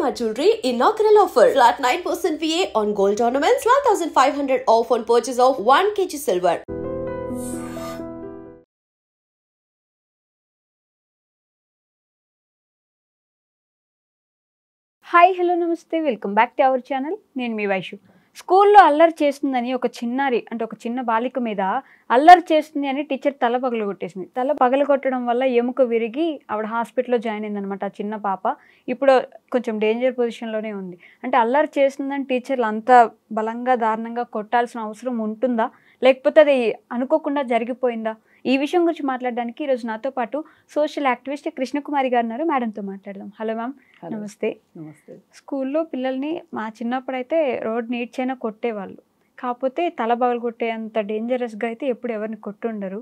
Shalimar Jewelry inaugural offer. Flat 9% VA on gold ornaments, 12,500 off on purchase of 1 kg silver. Hi hello నమస్తే welcome back to our channel. నేను మీ వైషు. స్కూల్లో అల్లరి చేస్తుందని ఒక చిన్న బాలిక మీద అల్లరి చేస్తుంది అని టీచర్ తల పగలగొట్టేసింది. తల పగలగొట్టడం వల్ల ఎముక విరిగి ఆవిడ హాస్పిటల్లో జాయిన్ అయిందనమాట. ఆ చిన్న పాప ఇప్పుడు కొంచెం డేంజర్ పొజిషన్లోనే ఉంది. అంటే అల్లరి చేస్తుందని టీచర్లు అంత బలంగా దారుణంగా కొట్టాల్సిన అవసరం ఉంటుందా, లేకపోతే అది అనుకోకుండా జరిగిపోయిందా? ఈ విషయం గురించి మాట్లాడడానికి ఈరోజు నాతో పాటు సోషల్ యాక్టివిస్ట్ కృష్ణకుమారి గారు ఉన్నారు. మేడంతో మాట్లాడదాం. హలో మ్యామ్, నమస్తే. నమస్తే. స్కూల్లో పిల్లల్ని మా చిన్నప్పుడైతే రోడ్ నీట్ చైనా కొట్టేవాళ్ళు, కాకపోతే తల పగలు కొట్టేంత డేంజరస్గా అయితే ఎప్పుడు ఎవరిని కొట్టుండరు.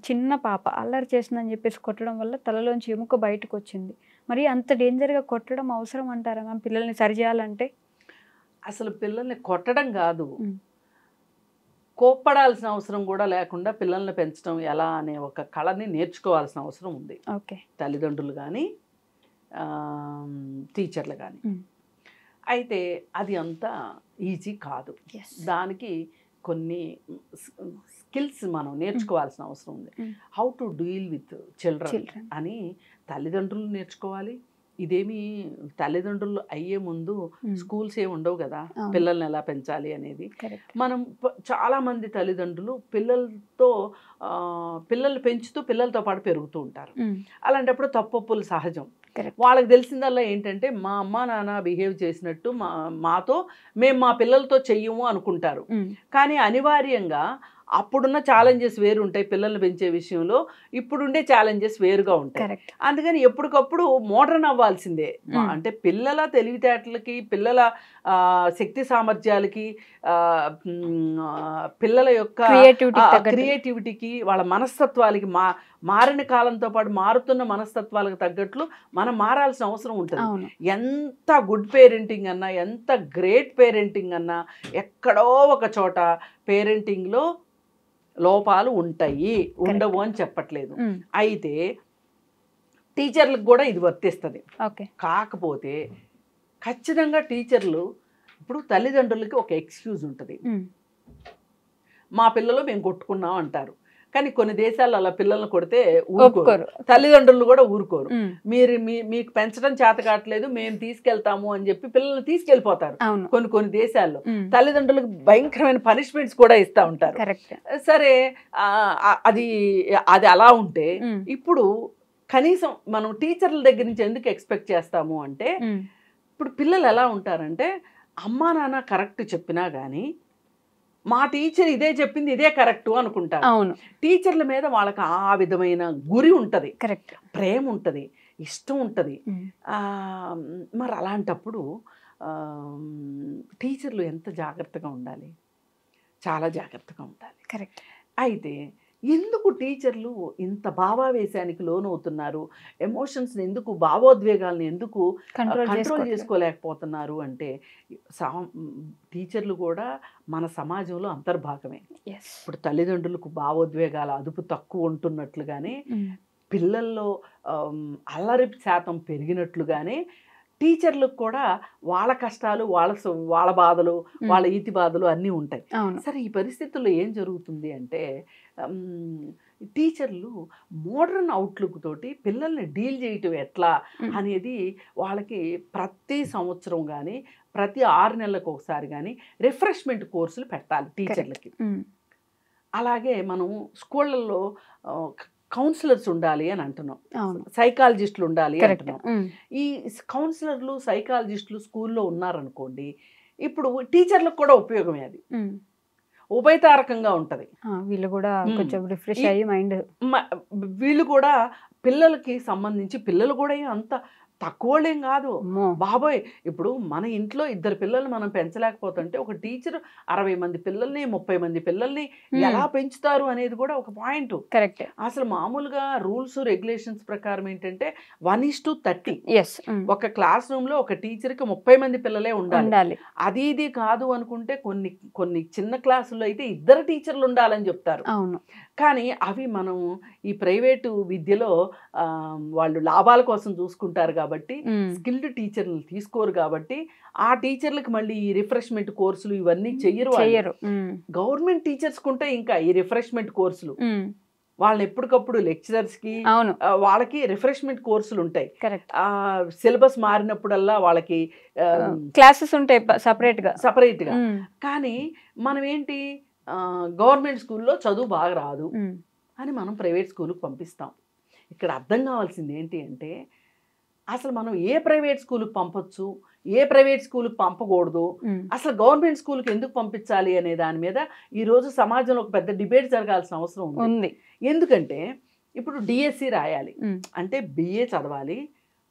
చిన్న పాప అల్లరి చేస్తుందని చెప్పేసి కొట్టడం వల్ల తలలోంచి ఎముక బయటకు వచ్చింది. మరి అంత డేంజర్గా కొట్టడం అవసరం అంటారా మ్యామ్ పిల్లల్ని సరిచేయాలంటే? అసలు పిల్లల్ని కొట్టడం కాదు, కోప్పడాల్సిన అవసరం కూడా లేకుండా పిల్లల్ని పెంచడం ఎలా అనే ఒక కళని నేర్చుకోవాల్సిన అవసరం ఉంది. ఓకే, తల్లిదండ్రులు కానీ టీచర్లు కానీ. అయితే అది అంత ఈజీ కాదు. దానికి కొన్ని స్కిల్స్ మనం నేర్చుకోవాల్సిన అవసరం ఉంది. How to deal with children అని తల్లిదండ్రులు నేర్చుకోవాలి. ఇదేమి తల్లిదండ్రులు అయ్యే ముందు స్కూల్స్ ఏమి ఉండవు కదా పిల్లల్ని ఎలా పెంచాలి అనేది. మనం చాలామంది తల్లిదండ్రులు పిల్లల్ని పెంచుతూ పిల్లలతో పాటు పెరుగుతూ ఉంటారు. అలాంటప్పుడు తప్పొప్పులు సహజం. వాళ్ళకి తెలిసిందల్లా ఏంటంటే మా అమ్మ నాన్న బిహేవ్ చేసినట్టు మాతో మేము మా పిల్లలతో చెయ్యము అనుకుంటారు. కానీ అనివార్యంగా అప్పుడున్న ఛాలెంజెస్ వేరు ఉంటాయి పిల్లల్ని పెంచే విషయంలో, ఇప్పుడుండే ఛాలెంజెస్ వేరుగా ఉంటాయి. అందుకని ఎప్పటికప్పుడు మోడర్న్ అవ్వాల్సిందే. అంటే పిల్లల తెలివితేటలకి, పిల్లల శక్తి సామర్థ్యాలకి, పిల్లల యొక్క క్రియేటివిటీకి, వాళ్ళ మనస్తత్వాలకి, మారిన కాలంతో పాటు మారుతున్న మనస్తత్వాలకు తగ్గట్లు మనం మారాల్సిన అవసరం ఉంటుంది. ఎంత గుడ్ పేరెంటింగ్ అన్నా, ఎంత గ్రేట్ పేరెంటింగ్ అన్నా, ఎక్కడో ఒక చోట పేరెంటింగ్లో లోపాలు ఉంటాయి, ఉండవు అని చెప్పట్లేదు. అయితే టీచర్లకు కూడా ఇది వర్తిస్తుంది. కాకపోతే ఖచ్చితంగా టీచర్లు ఇప్పుడు తల్లిదండ్రులకి ఒక ఎక్స్క్యూజ్ ఉంటుంది. మా పిల్లలు మేము కొట్టుకున్నాం అంటారు. కానీ కొన్ని దేశాల్లో అలా పిల్లల్ని కొడితే ఊరుకోరు, తల్లిదండ్రులు కూడా ఊరుకోరు. మీకు పెంచడం చేత కావట్లేదు, మేము తీసుకెళ్తాము అని చెప్పి పిల్లల్ని తీసుకెళ్ళిపోతారు. కొన్ని దేశాల్లో తల్లిదండ్రులకు భయంకరమైన పనిష్మెంట్స్ కూడా ఇస్తూ ఉంటారు. సరే, అది అలా ఉంటే ఇప్పుడు కనీసం మనం టీచర్ల దగ్గర నుంచి ఎందుకు ఎక్స్పెక్ట్ చేస్తాము అంటే, ఇప్పుడు పిల్లలు ఎలా ఉంటారంటే అమ్మా నాన్న కరెక్ట్ చెప్పినా కానీ మా టీచర్ ఇదే చెప్పింది ఇదే కరెక్ట్ అనుకుంటారు. టీచర్ల మీద వాళ్ళకి ఆ విధమైన గురి ఉంటుంది, ప్రేమ ఉంటుంది, ఇష్టం ఉంటుంది. మరి అలాంటప్పుడు టీచర్లు ఎంత జాగ్రత్తగా ఉండాలి, చాలా జాగ్రత్తగా ఉండాలి. అయితే ఎందుకు టీచర్లు ఇంత భావావేశానికి లోనవుతున్నారు, ఎమోషన్స్ని ఎందుకు, భావోద్వేగాలను ఎందుకు కంట్రోల్ చేసుకోలేకపోతున్నారు అంటే, టీచర్లు కూడా మన సమాజంలో అంతర్భాగమే. ఇప్పుడు తల్లిదండ్రులకు భావోద్వేగాల అదుపు తక్కువ ఉంటున్నట్లుగానే, పిల్లల్లో అల్లరి శాతం పెరిగినట్లుగానే టీచర్లకు కూడా వాళ్ళ కష్టాలు, వాళ్ళ బాధలు, వాళ్ళ ఈతి బాధలు అన్నీ ఉంటాయి. సరే, ఈ పరిస్థితుల్లో ఏం జరుగుతుంది అంటే, టీచర్లు మోడర్న్ అవుట్లుక్ తోటి పిల్లల్ని డీల్ చేయటం ఎట్లా అనేది వాళ్ళకి ప్రతి సంవత్సరం కానీ ప్రతి 6 నెలలకు ఒకసారి కానీ రిఫ్రెష్మెంట్ కోర్సులు పెట్టాలి టీచర్లకి. అలాగే మనం స్కూళ్ళల్లో కౌన్సిలర్స్ ఉండాలి అని అంటున్నాం, సైకాలజిస్టులు ఉండాలి అంటున్నాం. ఈ కౌన్సిలర్లు, సైకాలజిస్టులు స్కూల్లో ఉన్నారనుకోండి, ఇప్పుడు టీచర్లకు కూడా ఉపయోగమే. అది ఉభయతారకంగా ఉంటుంది. వీళ్ళు కూడా కొంచెం రిఫ్రెష్ అయ్యి మైండ్, వీళ్ళు కూడా పిల్లలకి సంబంధించి, పిల్లలు కూడా అంత తక్కువలేం కాదు బాబోయ్. ఇప్పుడు మన ఇంట్లో 2 పిల్లల్ని మనం పెంచలేకపోతుంటే ఒక టీచర్ 60 మంది పిల్లల్ని, 30 మంది పిల్లల్ని ఎలా పెంచుతారు అనేది కూడా ఒక పాయింట్. కరెక్ట్. అసలు మామూలుగా రూల్స్ రెగ్యులేషన్స్ ప్రకారం ఏంటంటే 1:30. ఒక క్లాస్ రూమ్ లో ఒక టీచర్కి 30 మంది పిల్లలే ఉండాలి. అది ఇది కాదు అనుకుంటే కొన్ని చిన్న క్లాసుల్లో అయితే 2 టీచర్లు ఉండాలని చెప్తారు. కానీ అవి మనం ఈ ప్రైవేటు విద్యలో వాళ్ళు లాభాల కోసం చూసుకుంటారు కాబట్టి కాబట్టి స్కిల్డ్ టీచర్లు తీసుకోరు కాబట్టి ఆ టీచర్లకు మళ్ళీ ఈ రిఫ్రెష్మెంట్ కోర్సులు ఇవన్నీ చెయ్యరు. గవర్నమెంట్ టీచర్స్ కుంటే ఇంకా ఈ రిఫ్రెష్మెంట్ కోర్సులు వాళ్ళని ఎప్పటికప్పుడు లెక్చరర్స్కి వాళ్ళకి రిఫ్రెష్మెంట్ కోర్సులు ఉంటాయి. సిలబస్ మారినప్పుడల్లా వాళ్ళకి క్లాసెస్ ఉంటాయి సపరేట్గా. కానీ మనం ఏంటి గవర్నమెంట్ స్కూల్లో చదువు బాగా రాదు అని మనం ప్రైవేట్ స్కూల్కి పంపిస్తాం. ఇక్కడ అర్థం కావాల్సింది ఏంటి అంటే అసలు మనం ఏ ప్రైవేట్ స్కూల్కి పంపొచ్చు, ఏ ప్రైవేట్ స్కూల్కి పంపకూడదు, అసలు గవర్నమెంట్ స్కూల్కి ఎందుకు పంపించాలి అనే దాని మీద ఈరోజు సమాజంలో ఒక పెద్ద డిబేట్ జరగాల్సిన అవసరం ఉంది. ఎందుకంటే ఇప్పుడు డిఎస్సి రాయాలి అంటే బిఏ చదవాలి,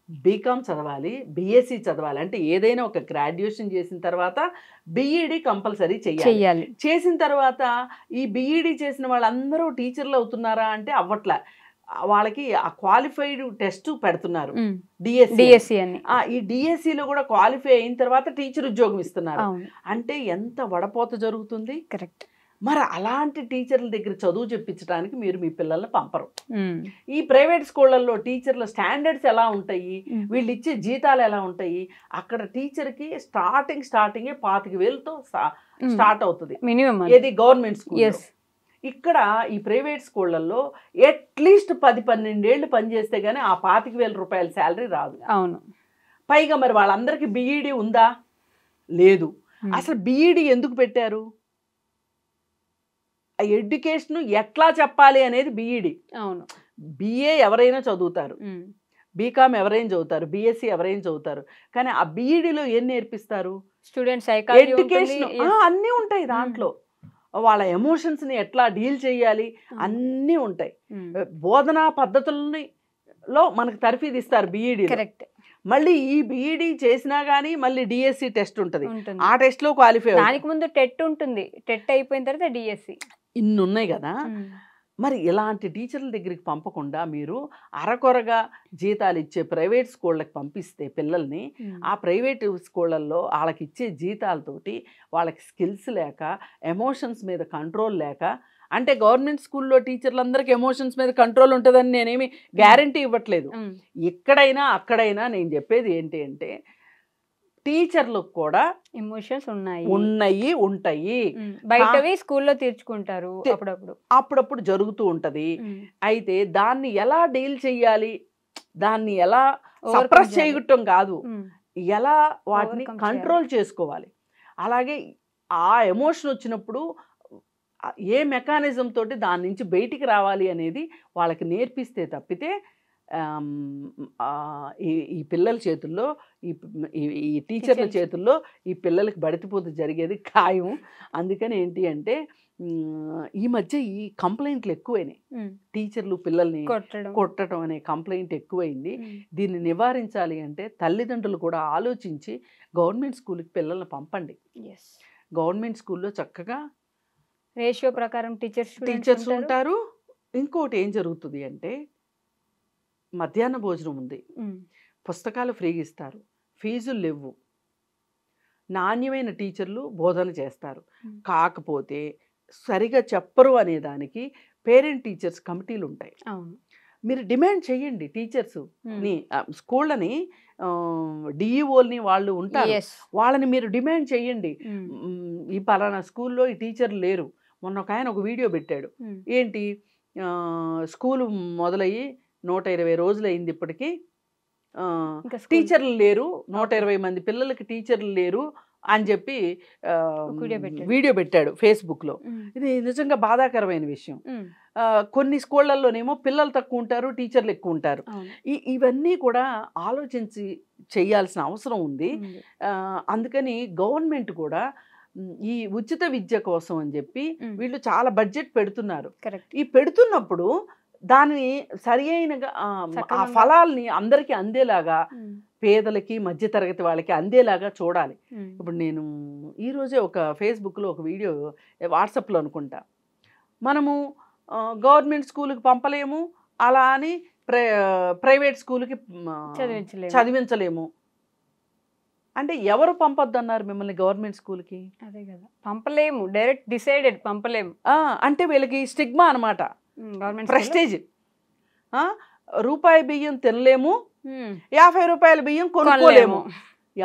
బీకామ్ చదవాలి, బిఎస్సి చదవాలి. అంటే ఏదైనా ఒక గ్రాడ్యుయేషన్ చేసిన తర్వాత బిఈడి కంపల్సరీ చేయాలి. చేసిన తర్వాత ఈ బిఈడి చేసిన వాళ్ళందరూ టీచర్లు అవుతున్నారా అంటే అవ్వట్లే. వాళ్ళకి ఆ క్వాలిఫైడ్ టెస్ట్ పెడుతున్నారు డిఎస్సి అని. ఈ డిఎస్సిలో కూడా క్వాలిఫై అయిన తర్వాత టీచర్ ఉద్యోగం ఇస్తున్నారు. అంటే ఎంత వడపోత జరుగుతుంది. కరెక్ట్. మరి అలాంటి టీచర్ల దగ్గర చదువు చెప్పించడానికి మీరు మీ పిల్లల్ని పంపరు. ఈ ప్రైవేట్ స్కూళ్ళల్లో టీచర్ల స్టాండర్డ్స్ ఎలా ఉంటాయి, వీళ్ళు ఇచ్చే జీతాలు ఎలా ఉంటాయి, అక్కడ టీచర్కి స్టార్టింగే 25,000తో స్టార్ట్ అవుతుంది మినిమం. ఏది గవర్నమెంట్ స్కూల్. ఇక్కడ ఈ ప్రైవేట్ స్కూళ్ళల్లో అట్లీస్ట్ 10-12 ఏళ్ళు పనిచేస్తే గానీ ఆ 25,000 రూపాయల శాలరీ రాదు. అవును. పైగా మరి వాళ్ళందరికీ బిఈడి ఉందా? లేదు. అసలు బిఈడి ఎందుకు పెట్టారు? ఆ ఎడ్యుకేషన్ ఎట్లా చెప్పాలి అనేది బిఈడి. అవును. బిఏ ఎవరైనా చదువుతారు, బీకామ్ ఎవరైనా చదువుతారు, బిఎస్సి ఎవరైనా చదువుతారు. కానీ ఆ బిఈడిలో ఏం నేర్పిస్తారు? స్టూడెంట్ ఎడ్యుకేషన్ అన్నీ ఉంటాయి దాంట్లో. వాళ్ళ ఎమోషన్స్ని ఎట్లా డీల్ చేయాలి అన్నీ ఉంటాయి. బోధనా పద్ధతుల్లో మనకు తర్ఫీదు ఇస్తారు బిఈడి. కరెక్ట్. మళ్ళీ ఈ బిఈడి చేసినా కానీ మళ్ళీ డిఎస్సి టెస్ట్ ఉంటుంది. ఆ టెస్ట్లో క్వాలిఫై. దానికి ముందు టెట్ ఉంటుంది. టెట్ అయిపోయిన తర్వాత డిఎస్సి. ఇన్ని ఉన్నాయి కదా. మరి ఇలాంటి టీచర్ల దగ్గరికి పంపకుండా మీరు అరకొరగా జీతాలు ఇచ్చే ప్రైవేట్ స్కూళ్ళకి పంపిస్తే పిల్లల్ని, ఆ ప్రైవేట్ స్కూళ్ళల్లో వాళ్ళకి ఇచ్చే జీతాలతోటి వాళ్ళకి స్కిల్స్ లేక, ఎమోషన్స్ మీద కంట్రోల్ లేక, అంటే గవర్నమెంట్ స్కూల్లో టీచర్లందరికీ ఎమోషన్స్ మీద కంట్రోల్ ఉంటుందని నేనేమి గ్యారంటీ ఇవ్వట్లేదు. ఎక్కడైనా అక్కడైనా నేను చెప్పేది ఏంటి అంటే టీచర్లకు కూడా ఎమోషన్స్ ఉంటాయి. బయటవి స్కూల్లో తీర్చుకుంటారు, అప్పుడప్పుడు జరుగుతూ ఉంటది. అయితే దాన్ని ఎలా డీల్ చెయ్యాలి, దాన్ని ఎలా సప్రెస్ చేయటం కాదు, ఎలా వాటిని కంట్రోల్ చేసుకోవాలి. అలాగే ఆ ఎమోషన్ వచ్చినప్పుడు ఏ మెకానిజం తోటి దాని నుంచి బయటికి రావాలి అనేది వాళ్ళకి నేర్పిస్తే తప్పితే ఈ పిల్లల చేతుల్లో ఈ టీచర్ల చేతుల్లో ఈ పిల్లలకి బడితిపోతు జరిగేది ఖాయం. అందుకని ఏంటి అంటే ఈ మధ్య ఈ కంప్లైంట్లు ఎక్కువైనాయి. టీచర్లు పిల్లల్ని కొట్టడం అనే కంప్లైంట్ ఎక్కువైంది. దీన్ని నివారించాలి అంటే తల్లిదండ్రులు కూడా ఆలోచించి గవర్నమెంట్ స్కూల్కి పిల్లల్ని పంపండి. గవర్నమెంట్ స్కూల్లో చక్కగా రేషియో ప్రకారం టీచర్స్ ఉంటారు. ఇంకోటి ఏం జరుగుతుంది అంటే మధ్యాహ్న భోజనం ఉంది, పుస్తకాలు ఫ్రీగా ఇస్తారు, ఫీజులు లేవు, నాణ్యమైన టీచర్లు బోధన చేస్తారు. కాకపోతే సరిగా చెప్పరు అనే దానికి పేరెంట్ టీచర్స్ కమిటీలు ఉంటాయి. మీరు డిమాండ్ చేయండి. టీచర్స్ని స్కూళ్ళని డిఈఓల్ని వాళ్ళు ఉంటారు, వాళ్ళని మీరు డిమాండ్ చేయండి. ఈ పలానా స్కూల్లో ఈ టీచర్లు లేరు. మొన్న ఒక ఆయన ఒక వీడియో పెట్టాడు. ఏంటి స్కూలు మొదలయ్యి 120 రోజులు అయింది, ఇప్పటికీ టీచర్లు లేరు, 120 మంది పిల్లలకి టీచర్లు లేరు అని చెప్పి వీడియో పెట్టాడు ఫేస్బుక్లో. ఇది నిజంగా బాధాకరమైన విషయం. కొన్ని స్కూళ్ళల్లోనేమో పిల్లలు తక్కువ ఉంటారు, టీచర్లు ఎక్కువ ఉంటారు. ఇవన్నీ కూడా ఆలోచించి చేయాల్సిన అవసరం ఉంది. అందుకని గవర్నమెంట్ కూడా ఈ ఉచిత విద్య కోసం అని చెప్పి వీళ్ళు చాలా బడ్జెట్ పెడుతున్నారు. ఈ పెడుతున్నప్పుడు దాన్ని సరి అయినగా ఆ ఫలాల్ని అందరికీ అందేలాగా, పేదలకి మధ్యతరగతి వాళ్ళకి అందేలాగా చూడాలి. ఇప్పుడు నేను ఈరోజే ఒక ఫేస్బుక్లో ఒక వీడియో, వాట్సాప్లో అనుకుంటా, మనము గవర్నమెంట్ స్కూల్కి పంపలేము, అలా అని ప్రైవేట్ స్కూల్కి చదివించలేము అంటే ఎవరు పంపొద్దు అన్నారు మిమ్మల్ని గవర్నమెంట్ స్కూల్కి? అదే కదా, పంపలేము, డైరెక్ట్ డిసైడెడ్ పంపలేము అంటే వీళ్ళకి స్టిగ్మా అనమాట, ప్రెస్టేజ్. రూపాయి బియ్యం తినలేము, 50 బియ్యం కొనుక్కోలేము.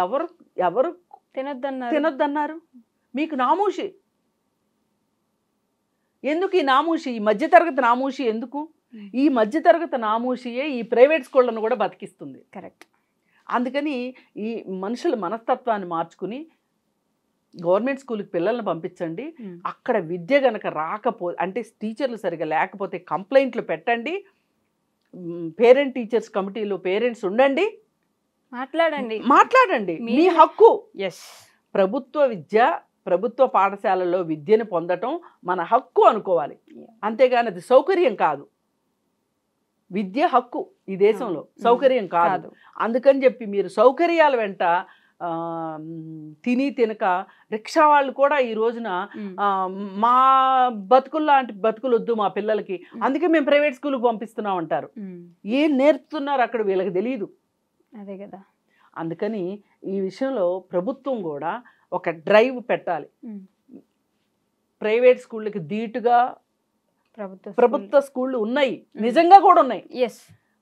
ఎవరు ఎవరు తినొద్దన్నారు? మీకు నామూషి ఎందుకు? ఈ నామూషి, ఈ మధ్యతరగతి నామూషి ఎందుకు? ఈ మధ్యతరగతి నామూషియే ఈ ప్రైవేట్ స్కూళ్ళను కూడా బతికిస్తుంది. కరెక్ట్. అందుకని ఈ మనుషుల మనస్తత్వాన్ని మార్చుకుని గవర్నమెంట్ స్కూల్కి పిల్లల్ని పంపించండి. అక్కడ విద్య గనక రాకపోతే, అంటే టీచర్లు సరిగా లేకపోతే కంప్లైంట్లు పెట్టండి. పేరెంట్ టీచర్స్ కమిటీలో పేరెంట్స్ ఉండండి, మాట్లాడండి. మీ హక్కు. ప్రభుత్వ విద్య, ప్రభుత్వ పాఠశాలలో విద్యను పొందటం మన హక్కు అనుకోవాలి, అంతేగాని అది సౌకర్యం కాదు. విద్య హక్కు ఈ దేశంలో, సౌకర్యం కాదు. అందుకని చెప్పి మీరు సౌకర్యాల వెంట తిని తినక రిక్షా వాళ్ళు కూడా ఈ రోజున మా బతుకుల్లాంటి బతుకులు వద్దు మా పిల్లలకి, అందుకే మేము ప్రైవేట్ స్కూల్కి పంపిస్తున్నాం అంటారు. ఏం నేర్పుతున్నారు అక్కడ వీళ్ళకి తెలియదు. అదే కదా. అందుకని ఈ విషయంలో ప్రభుత్వం కూడా ఒక డ్రైవ్ పెట్టాలి. ప్రైవేట్ స్కూళ్ళకి ధీటుగా ప్రభుత్వ స్కూళ్ళు ఉన్నాయి, నిజంగా కూడా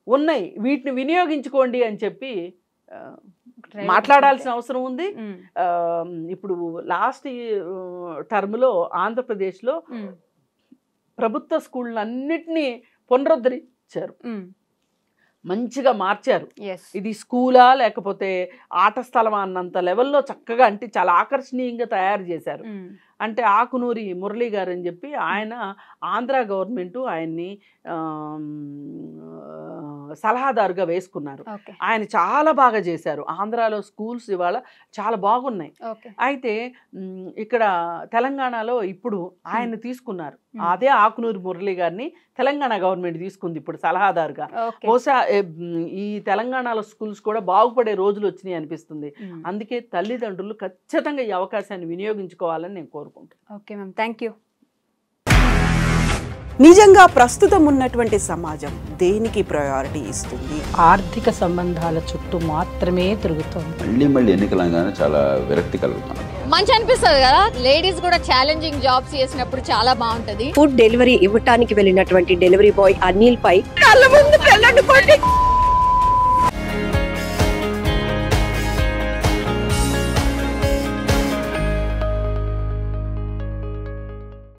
ఉన్నాయి. వీటిని వినియోగించుకోండి అని చెప్పి మాట్లాడాల్సిన అవసరం ఉంది. ఇప్పుడు లాస్ట్ టర్మ్లో ఆంధ్రప్రదేశ్లో ప్రభుత్వ స్కూళ్ళన్నిటినీ పునరుద్ధరించారు, మంచిగా మార్చారు. ఇది స్కూలా లేకపోతే ఆట స్థలమా అన్నంత లెవెల్లో చక్కగా, అంటే చాలా ఆకర్షణీయంగా తయారు చేశారు. అంటే ఆకునూరి మురళీ గారు అని చెప్పి ఆయన, ఆంధ్ర గవర్నమెంట్ ఆయన్ని సలహాదారుగా వేసుకున్నారు. ఆయన చాలా బాగా చేశారు. ఆంధ్రాలో స్కూల్స్ ఇవాళ చాలా బాగున్నాయి. అయితే ఇక్కడ తెలంగాణలో ఇప్పుడు ఆయన తీసుకున్నారు, అదే ఆకునూరి మురళీ గారిని తెలంగాణ గవర్నమెంట్ తీసుకుంది ఇప్పుడు సలహాదారుగా. బహుశా ఈ తెలంగాణలో స్కూల్స్ కూడా బాగుపడే రోజులు వచ్చినాయి అనిపిస్తుంది. అందుకే తల్లిదండ్రులు ఖచ్చితంగా ఈ అవకాశాన్ని వినియోగించుకోవాలని నేను కోరుకుంటున్నాను. Okay ma'am, thank you. నిజంగా ప్రస్తుతం ఉన్నటువంటి సమాజం దేనికి ప్రయారిటీ ఇస్తుంది? ఆర్థిక సంబంధాల చుట్టూ మాత్రమే తిరుగుతుంది. మళ్ళీ ఎన్నికలంగానే చాలా విరక్తి కలుగుతున్నాం. మంచి అనిపిస్తుంది కదా, లేడీస్ కూడా ఛాలెంజింగ్ జాబ్స్ చేసినప్పుడు చాలా బాగుంటది. ఫుడ్ డెలివరీ ఇవ్వటానికి వెళ్ళినటువంటి డెలివరీ బాయ్ అనిల్ పై కళ్ళ ముందు